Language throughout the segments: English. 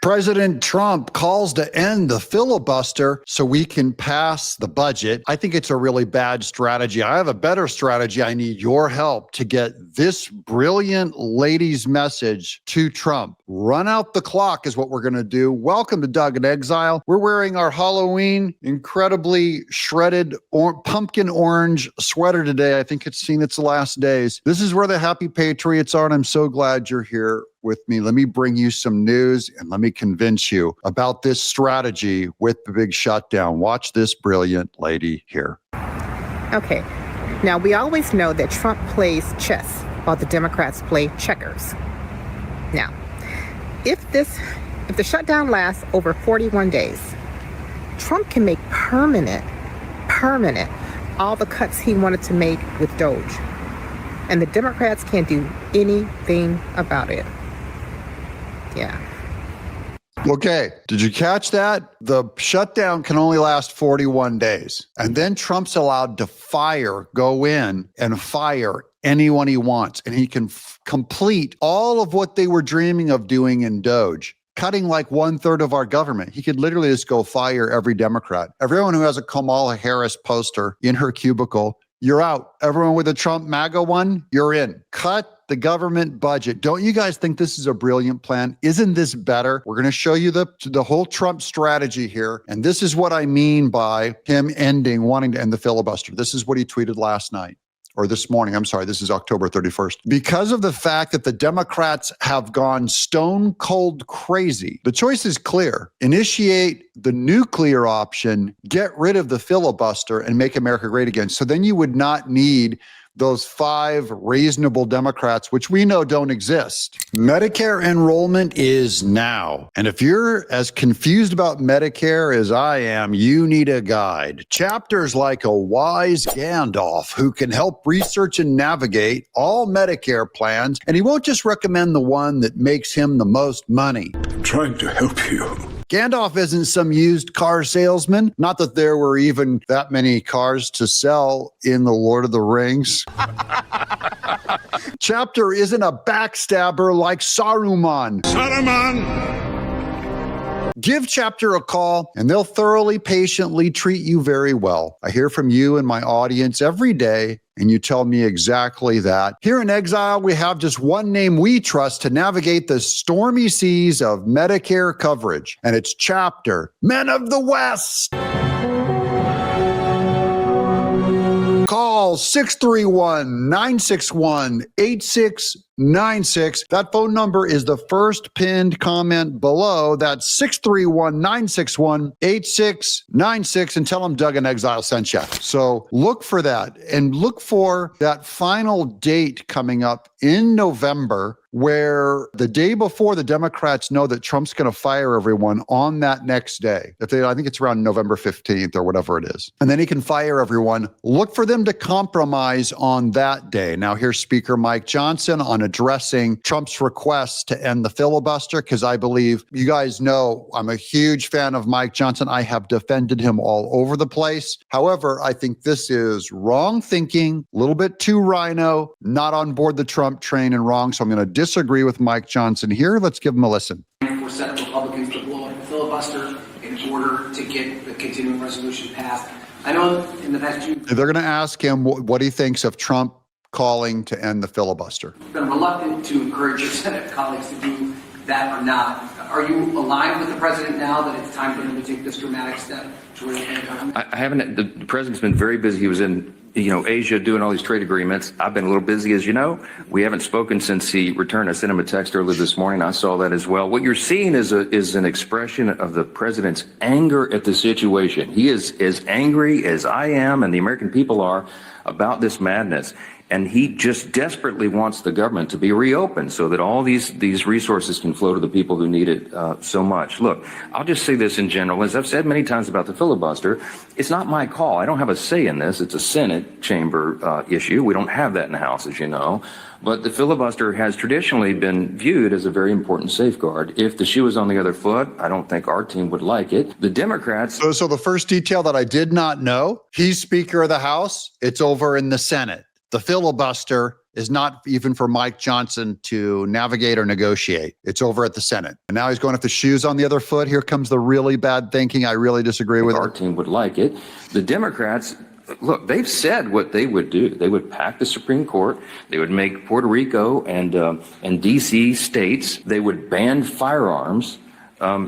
President Trump calls to end the filibuster so we can pass the budget. I think it's a really bad strategy. I have a better strategy. I need your help to get this brilliant lady's message to Trump. Run out the clock is what we're going to do. Welcome to Doug in Exile. We're wearing our Halloween incredibly shredded pumpkin orange sweater today. I think it's seen its last days. This is where the happy patriots are, and I'm so glad you're here with me. Let me bring you some news and let me convince you about this strategy with the big shutdown. Watch this brilliant lady here. Okay. Now, we always know that Trump plays chess while the Democrats play checkers. Now, if the shutdown lasts over 41 days, Trump can make permanent all the cuts he wanted to make with Doge. And the Democrats can't do anything about it. Yeah. Okay. Did you catch that? The shutdown can only last 41 days. And then Trump's allowed to go in and fire anyone he wants. And he can complete all of what they were dreaming of doing in Doge, cutting like 1/3 of our government. He could literally just go fire every Democrat. Everyone who has a Kamala Harris poster in her cubicle, you're out. Everyone with a Trump MAGA one, you're in. Cut the government budget. Don't you guys think this is a brilliant plan? Isn't this better? We're going to show you the whole Trump strategy here. And this is what I mean by him wanting to end the filibuster. This is what he tweeted last night. Or this morning, I'm sorry, this is October 31st. Because of the fact that the Democrats have gone stone cold crazy, the choice is clear. Initiate the nuclear option, get rid of the filibuster, and make America great again. So then you would not need those 5 reasonable Democrats, which we know don't exist. Medicare enrollment is now. And if you're as confused about Medicare as I am, you need a guide. Chapters like a wise Gandalf who can help research and navigate all Medicare plans. And he won't just recommend the one that makes him the most money. I'm trying to help you. Gandalf isn't some used car salesman. Not that there were even that many cars to sell in The Lord of the Rings. Chapter isn't a backstabber like Saruman. Give Chapter a call and they'll thoroughly, patiently treat you very well. I hear from you and my audience every day, and you tell me exactly that. Here in Exile, we have just one name we trust to navigate the stormy seas of Medicare coverage, and it's Chapter, Men of the West. Call 631-961-8696. That phone number is the first pinned comment below. That's 631-961-8696, and tell them Doug in Exile sent you. So look for that, and look for that final date coming up in November, where the day before the Democrats know that Trump's going to fire everyone on that next day. I think it's around November 15th or whatever it is. And then he can fire everyone. Look for them to compromise on that day. Now, here's Speaker Mike Johnson on addressing Trump's request to end the filibuster, because I believe you guys know I'm a huge fan of Mike Johnson. I have defended him all over the place. However, I think this is wrong thinking, a little bit too rhino, not on board the Trump train and wrong. So I'm going to disagree with Mike Johnson here. Let's give him a listen. For Senate Republicans to blow up the filibuster in order to get the continuing resolution passed. I know in the past they're going to ask him what he thinks of Trump calling to end the filibuster. You've been reluctant to encourage your Senate colleagues to do that or not. Are you aligned with the president now that it's time for him to take this dramatic step to really end government? I haven't. The president's been very busy. He was in Asia doing all these trade agreements. I've been a little busy, as you know. We haven't spoken since he returned. I sent him a text earlier this morning. I saw that as well. What you're seeing is an expression of the president's anger at the situation. He is as angry as I am and the American people are about this madness. And he just desperately wants the government to be reopened so that all these resources can flow to the people who need it so much. Look, I'll just say this in general. As I've said many times about the filibuster, it's not my call. I don't have a say in this. It's a Senate chamber issue. We don't have that in the House, as you know. But the filibuster has traditionally been viewed as a very important safeguard. If the shoe was on the other foot, I don't think our team would like it. The Democrats... So the first detail that I did not know, he's Speaker of the House. It's over in the Senate. The filibuster is not even for Mike Johnson to navigate or negotiate. It's over at the Senate. And now he's going with the shoes on the other foot. Here comes the really bad thinking. I really disagree with Our team would like it. The Democrats, look, they've said what they would do. They would pack the Supreme Court. They would make Puerto Rico and D.C. states. They would ban firearms.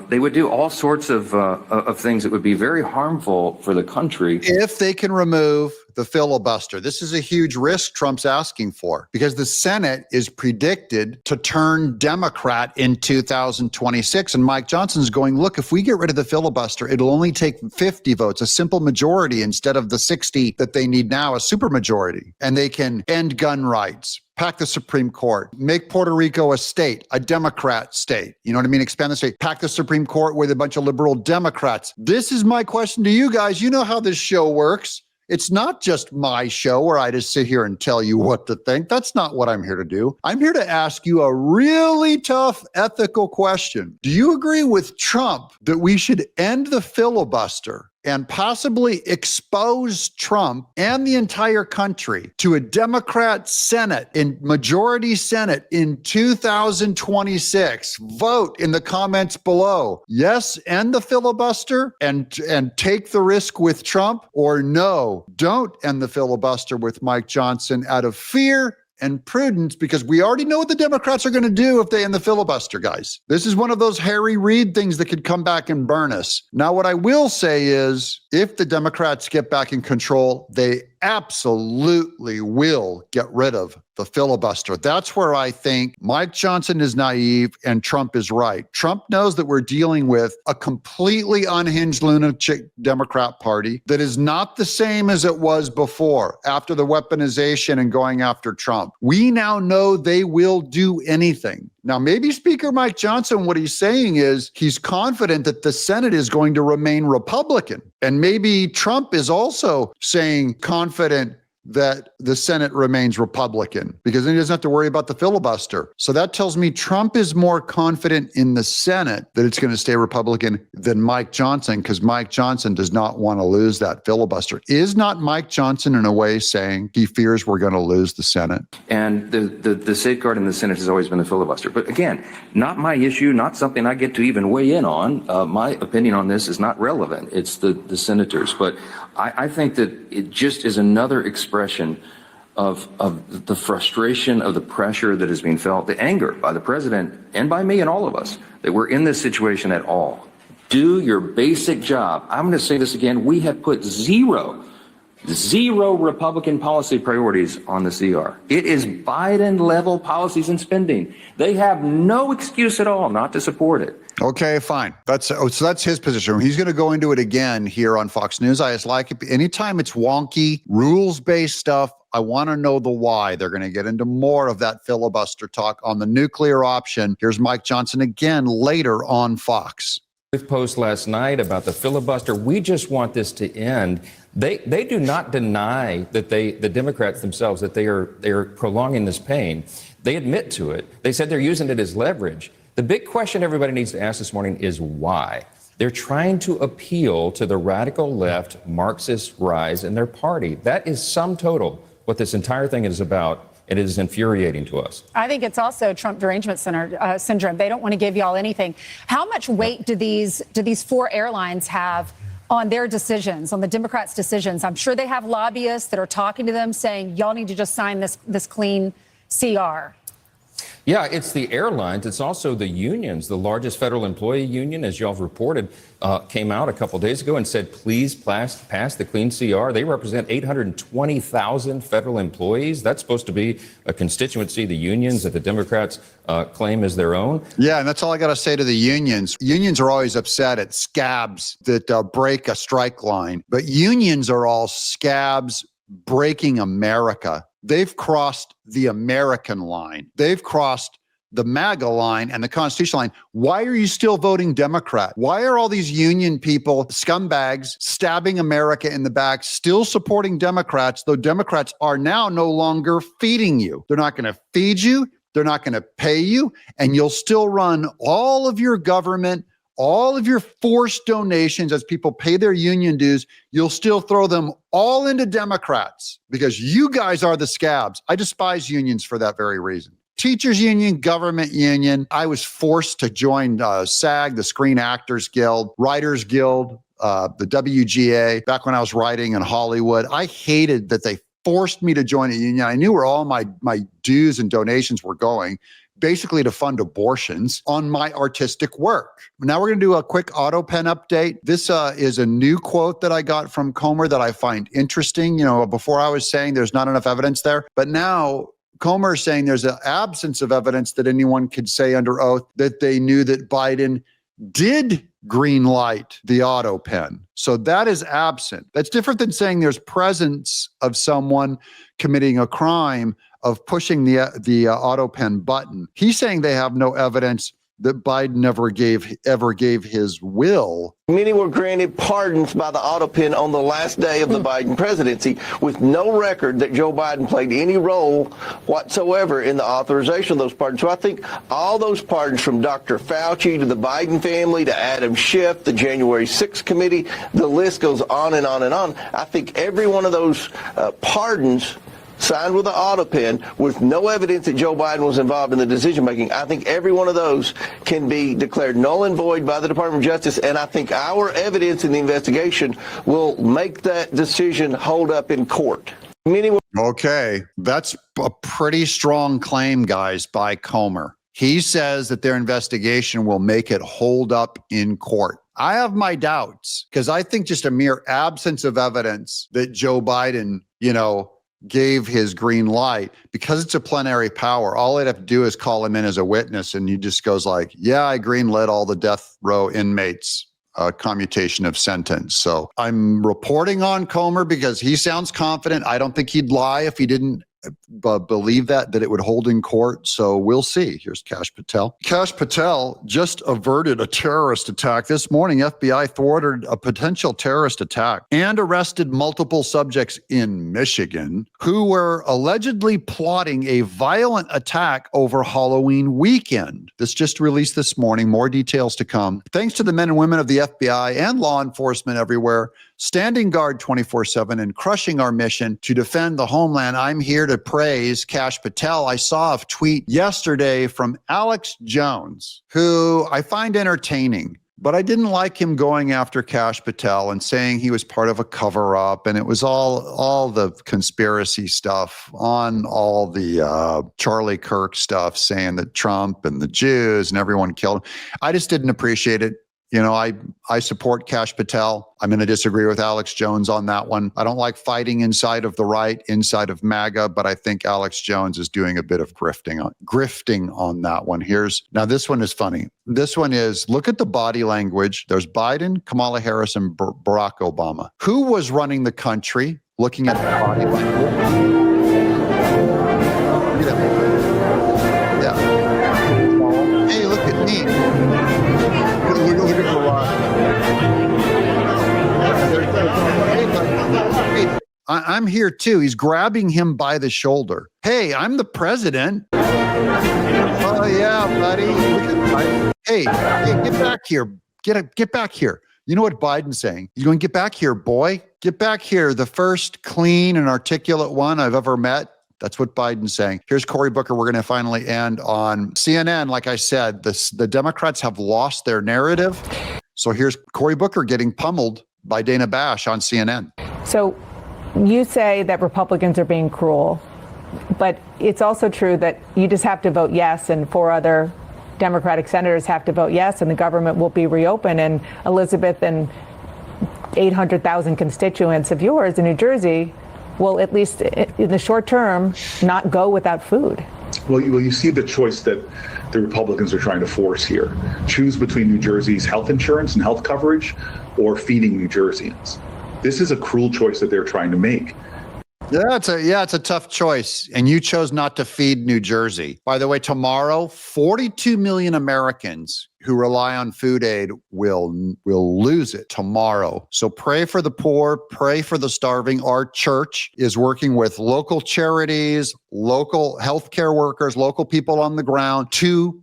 They would do all sorts of things that would be very harmful for the country. If they can remove the filibuster. This is a huge risk Trump's asking for because the Senate is predicted to turn Democrat in 2026. And Mike Johnson's going, look, if we get rid of the filibuster, it'll only take 50 votes, a simple majority instead of the 60 that they need now, a supermajority. And they can end gun rights, pack the Supreme Court, make Puerto Rico a state, a Democrat state. You know what I mean? Expand the state, pack the Supreme Court with a bunch of liberal Democrats. This is my question to you guys. You know how this show works. It's not just my show where I just sit here and tell you what to think. That's not what I'm here to do. I'm here to ask you a really tough ethical question. Do you agree with Trump that we should end the filibuster and possibly expose Trump and the entire country to a Democrat Senate in majority Senate in 2026? Vote in the comments below. Yes, end the filibuster and take the risk with Trump, or no, don't end the filibuster with Mike Johnson out of fear and prudence, because we already know what the Democrats are going to do if they end the filibuster, guys. This is one of those Harry Reid things that could come back and burn us. Now, what I will say is, if the Democrats get back in control, they absolutely will get rid of the filibuster. That's where I think Mike Johnson is naive and Trump is right. Trump knows that we're dealing with a completely unhinged lunatic Democrat Party that is not the same as it was before after the weaponization and going after Trump. We now know they will do anything. Now, maybe Speaker Mike Johnson, what he's saying is he's confident that the Senate is going to remain Republican. And maybe Trump is also saying confident that the Senate remains Republican, because then he doesn't have to worry about the filibuster. So that tells me Trump is more confident in the Senate that it's going to stay Republican than Mike Johnson, because Mike Johnson does not want to lose that filibuster. Is not Mike Johnson in a way saying he fears we're going to lose the Senate? And the safeguard in the Senate has always been the filibuster. But again, not my issue, not something I get to even weigh in on. My opinion on this is not relevant. It's the senators. But I think that it just is another expression of the frustration, of the pressure that is being felt, the anger by the president and by me and all of us that we're in this situation at all. Do your basic job. I'm going to say this again. We have put zero Republican policy priorities on the CR. It is Biden level policies and spending. They have no excuse at all not to support it. Okay, fine. So that's his position. He's going to go into it again here on Fox News. I just like it. Anytime it's wonky, rules-based stuff, I want to know the why. They're going to get into more of that filibuster talk on the nuclear option. Here's Mike Johnson again later on Fox. Post last night about the filibuster. We just want this to end. They do not deny that the Democrats themselves, that they are prolonging this pain. They admit to it. They said they're using it as leverage. The big question everybody needs to ask this morning is why. They're trying to appeal to the radical left Marxist rise in their party. That is sum total what this entire thing is about. It is infuriating to us. I think it's also Trump derangement syndrome. They don't want to give y'all anything. How much weight do these four airlines have on their decisions, on the Democrats' decisions? I'm sure they have lobbyists that are talking to them saying, y'all need to just sign this clean CR. Yeah, it's the airlines. It's also the unions. The largest federal employee union, as y'all have reported, came out a couple days ago and said, please pass the clean CR. They represent 820,000 federal employees. That's supposed to be a constituency, the unions that the Democrats claim as their own. Yeah, and that's all I got to say to the unions. Unions are always upset at scabs that break a strike line, but unions are all scabs breaking America. They've crossed the American line. They've crossed the MAGA line and the constitutional line. Why are you still voting Democrat? Why are all these union people, scumbags, stabbing America in the back, still supporting Democrats, though Democrats are now no longer feeding you? They're not going to feed you. They're not going to pay you. And you'll still run all of your government, all of your forced donations as people pay their union dues, you'll still throw them all into Democrats because you guys are the scabs. I despise unions for that very reason. Teachers union, government union. I was forced to join SAG, the Screen Actors Guild, Writers Guild, the WGA, back when I was writing in Hollywood. I hated that they forced me to join a union. I knew where all my dues and donations were going, basically to fund abortions on my artistic work. Now we're going to do a quick auto pen update. This is a new quote that I got from Comer that I find interesting. You know, before I was saying there's not enough evidence there, but now Comer is saying there's an absence of evidence that anyone could say under oath that they knew that Biden did green light the auto pen. So that is absent. That's different than saying there's presence of someone committing a crime of pushing the auto pen button. He's saying they have no evidence that Biden ever gave his will. Many were granted pardons by the auto pen on the last day of the Biden presidency with no record that Joe Biden played any role whatsoever in the authorization of those pardons. So I think all those pardons, from Dr. Fauci to the Biden family to Adam Schiff, the January 6th committee, the list goes on and on and on. I think every one of those pardons signed with an auto pen with no evidence that Joe Biden was involved in the decision making, I think every one of those can be declared null and void by the Department of Justice, and I think our evidence in the investigation will make that decision hold up in court. Okay, that's a pretty strong claim, guys, by Comer. He says that their investigation will make it hold up in court. I have my doubts because I think just a mere absence of evidence that Joe Biden, gave his green light, because it's a plenary power, all I'd have to do is call him in as a witness, and he just goes like, yeah, I green lit all the death row inmates commutation of sentence. So I'm reporting on Comer because he sounds confident. I don't think he'd lie if he didn't believe that it would hold in court. So we'll see. Here's Kash Patel. Kash Patel just averted a terrorist attack. This morning, FBI thwarted a potential terrorist attack and arrested multiple subjects in Michigan who were allegedly plotting a violent attack over Halloween weekend. This just released this morning. More details to come. Thanks to the men and women of the FBI and law enforcement everywhere, standing guard 24/7 and crushing our mission to defend the homeland. I'm here to praise Kash Patel. I saw a tweet yesterday from Alex Jones, who I find entertaining, but I didn't like him going after Kash Patel and saying he was part of a cover-up, and it was all the conspiracy stuff on all the Charlie Kirk stuff, saying that Trump and the Jews and everyone killed him. I just didn't appreciate it. I support Kash Patel. I'm going to disagree with Alex Jones on that one. I don't like fighting inside of the right, inside of MAGA, but I think Alex Jones is doing a bit of grifting on that one. Now this one is funny. This one is, look at the body language. There's Biden, Kamala Harris, and Barack Obama. Who was running the country? Looking at the body language. Yeah. Hey, look at me. I'm here too. He's grabbing him by the shoulder. Hey, I'm the president. Oh yeah, buddy. Hey, get back here. Get back here. You know what Biden's saying? He's going, get back here, boy. Get back here. The first clean and articulate one I've ever met. That's what Biden's saying. Here's Cory Booker. We're going to finally end on CNN. Like I said, the Democrats have lost their narrative. So here's Cory Booker getting pummeled by Dana Bash on CNN. So you say that Republicans are being cruel, but it's also true that you just have to vote yes, and 4 other Democratic senators have to vote yes, and the government will be reopened. And Elizabeth and 800,000 constituents of yours in New Jersey will, at least in the short term, not go without food. Well, you see the choice that the Republicans are trying to force here. Choose between New Jersey's health insurance and health coverage or feeding New Jerseyans. This is a cruel choice that they're trying to make. Yeah, it's a tough choice. And you chose not to feed New Jersey. By the way, tomorrow, 42 million Americans who rely on food aid will lose it tomorrow. So pray for the poor, pray for the starving. Our church is working with local charities, local healthcare workers, local people on the ground to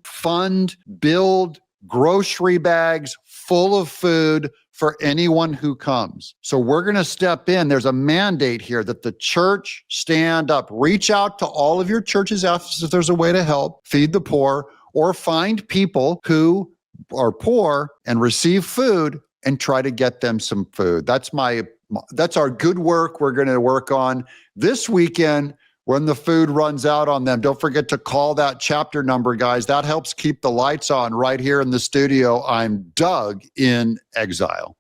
build grocery bags full of food for anyone who comes. So we're going to step in. There's a mandate here that the church stand up, reach out to all of your churches, ask if there's a way to help feed the poor, or find people who are poor and receive food and try to get them some food. That's our good work we're going to work on this weekend when the food runs out on them. Don't forget to call that chapter number, guys. That helps keep the lights on right here in the studio. I'm Doug in Exile.